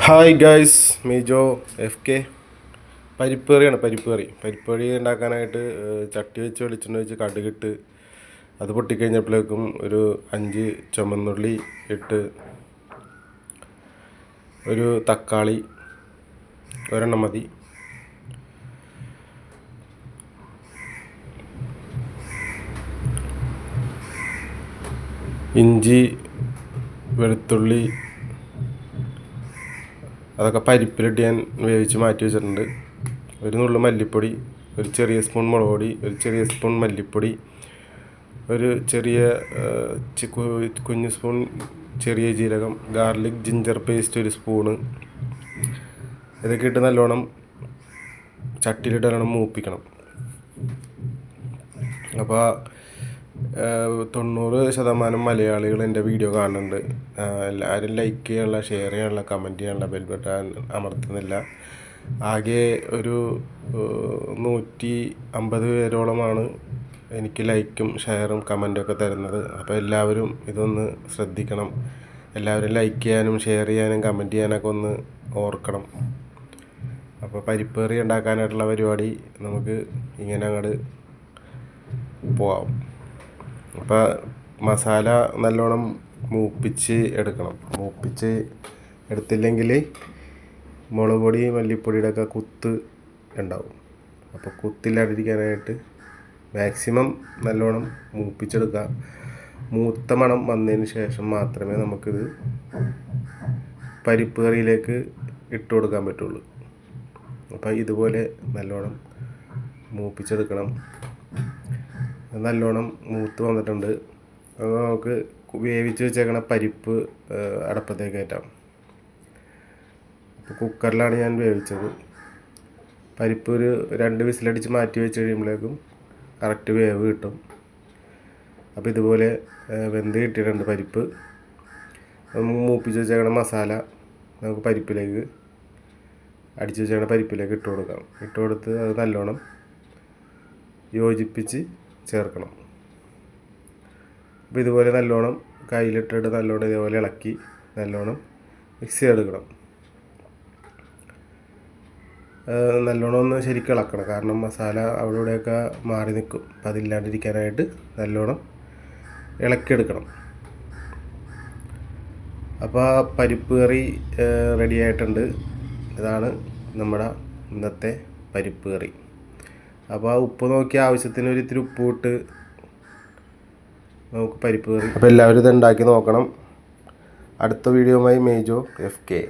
Hi guys, മീജോ F K. പരിപ്പ് കറിയാണ്. പരിപ്പ് കറി ഉണ്ടാക്കാനായിട്ട് ചട്ടി വെച്ച് വെളിച്ചെണ്ണ വെച്ച് കടുകിട്ട് അത് പൊട്ടിക്കഴിഞ്ഞപ്പോഴേക്കും ഒരു 5 ചുമന്നുള്ളി ഇട്ട്, ഒരു തക്കാളി ഒരെണ്ണം മതി, ഇഞ്ചി വെളുത്തുള്ളി അതൊക്കെ പരിപ്പിലിട്ട് ഞാൻ വേവിച്ച് മാറ്റി വെച്ചിട്ടുണ്ട്. ഒരു നുള്ളു മല്ലിപ്പൊടി, ഒരു ചെറിയ സ്പൂൺ മുളക് പൊടി, ഒരു ചെറിയ സ്പൂൺ മല്ലിപ്പൊടി, ഒരു ചെറിയ കുഞ്ഞു സ്പൂൺ ചെറിയ ജീരകം, ഗാർലിക് ജിഞ്ചർ പേസ്റ്റ് ഒരു സ്പൂണ്. ഇതൊക്കെ ഇട്ട് നല്ലോണം ചട്ടിയിലിട്ട് നല്ലോണം മൂപ്പിക്കണം. അപ്പോൾ 90% മലയാളികൾ എൻ്റെ വീഡിയോ കാണുന്നുണ്ട്. എല്ലാവരും ലൈക്ക് ചെയ്യാനുള്ള, ഷെയർ ചെയ്യാനുള്ള, കമൻറ്റ് ചെയ്യാനുള്ള ബെൽ ബട്ടൺ അമർത്തുന്നില്ല. ആകെ ഒരു 150 പേരോളമാണ് എനിക്ക് ലൈക്കും ഷെയറും കമൻറ്റും ഒക്കെ തരുന്നത്. അപ്പോൾ എല്ലാവരും ഇതൊന്ന് ശ്രദ്ധിക്കണം. എല്ലാവരും ലൈക്ക് ചെയ്യാനും ഷെയർ ചെയ്യാനും കമൻറ്റ് ചെയ്യാനൊക്കെ ഒന്ന് ഓർക്കണം. അപ്പോൾ പരിപ്പ് കറി ഉണ്ടാക്കാനായിട്ടുള്ള പരിപാടി നമുക്ക് ഇങ്ങനെ അങ്ങോട്ട് പോവാം. അപ്പോൾ മസാല നല്ലോണം മൂപ്പിച്ച് എടുക്കണം. മൂപ്പിച്ച് എടുത്തില്ലെങ്കിൽ മുളക് പൊടി മല്ലിപ്പൊടിയുടെ ഒക്കെ കുത്ത് ഉണ്ടാവും. അപ്പോൾ കുത്തില്ലാതിരിക്കാനായിട്ട് മാക്സിമം നല്ലോണം മൂപ്പിച്ചെടുക്കുക. മൂത്ത മണം വന്നതിന് ശേഷം മാത്രമേ നമുക്കിത് പരിപ്പ് കറിയിലേക്ക് ഇട്ട് കൊടുക്കാൻ പറ്റുള്ളൂ. അപ്പോൾ ഇതുപോലെ നല്ലോണം മൂപ്പിച്ചെടുക്കണം. നല്ലോണം മൂത്ത് വന്നിട്ടുണ്ട്. അപ്പോൾ നമുക്ക് വേവിച്ച് വെച്ചേക്കണ പരിപ്പ് അടപ്പത്തേക്ക് കയറ്റാം. അപ്പോൾ കുക്കറിലാണ് ഞാൻ വേവിച്ചത്. പരിപ്പ് ഒരു 2 വിസിലടിച്ച് മാറ്റി വെച്ച് കഴിയുമ്പോഴേക്കും കറക്റ്റ് വേവ് കിട്ടും. അപ്പോൾ ഇതുപോലെ വെന്ത് കിട്ടിയിട്ടുണ്ട് പരിപ്പ്. മൂപ്പിച്ച് വെച്ചേക്കണ മസാല നമുക്ക് പരിപ്പിലേക്ക്, അടിച്ച് വെച്ചേക്കണ പരിപ്പിലേക്ക് ഇട്ട് കൊടുക്കാം. ഇട്ട് കൊടുത്ത് അത് നല്ലോണം യോജിപ്പിച്ച് ചേർക്കണം. അപ്പോൾ ഇതുപോലെ നല്ലോണം കയ്യിലിട്ടിട്ട് നല്ലോണം ഇതേപോലെ ഇളക്കി നല്ലോണം മിക്സ് ചെയ്തെടുക്കണം. നല്ലോണം ഒന്ന് ശരിക്കും ഇളക്കണം, കാരണം മസാല അവിടെ ഇവിടെയൊക്കെ മാറി നിൽക്കും. അപ്പോൾ അതില്ലാണ്ടിരിക്കാനായിട്ട് നല്ലോണം ഇളക്കിയെടുക്കണം. അപ്പോൾ പരിപ്പ് കറി റെഡി ആയിട്ടുണ്ട്. ഇതാണ് നമ്മുടെ ഇന്നത്തെ പരിപ്പ് കറി. അപ്പോൾ ആ ഉപ്പ് നോക്കി ആവശ്യത്തിന് ഒരു ഇത്തിരി ഉപ്പ് ഇട്ട് നമുക്ക് പരിപ്പ് കറി. അപ്പോൾ എല്ലാവരും ഇത് ഉണ്ടാക്കി നോക്കണം. അടുത്ത വീഡിയോയുമായി മേജോ എഫ് കെ.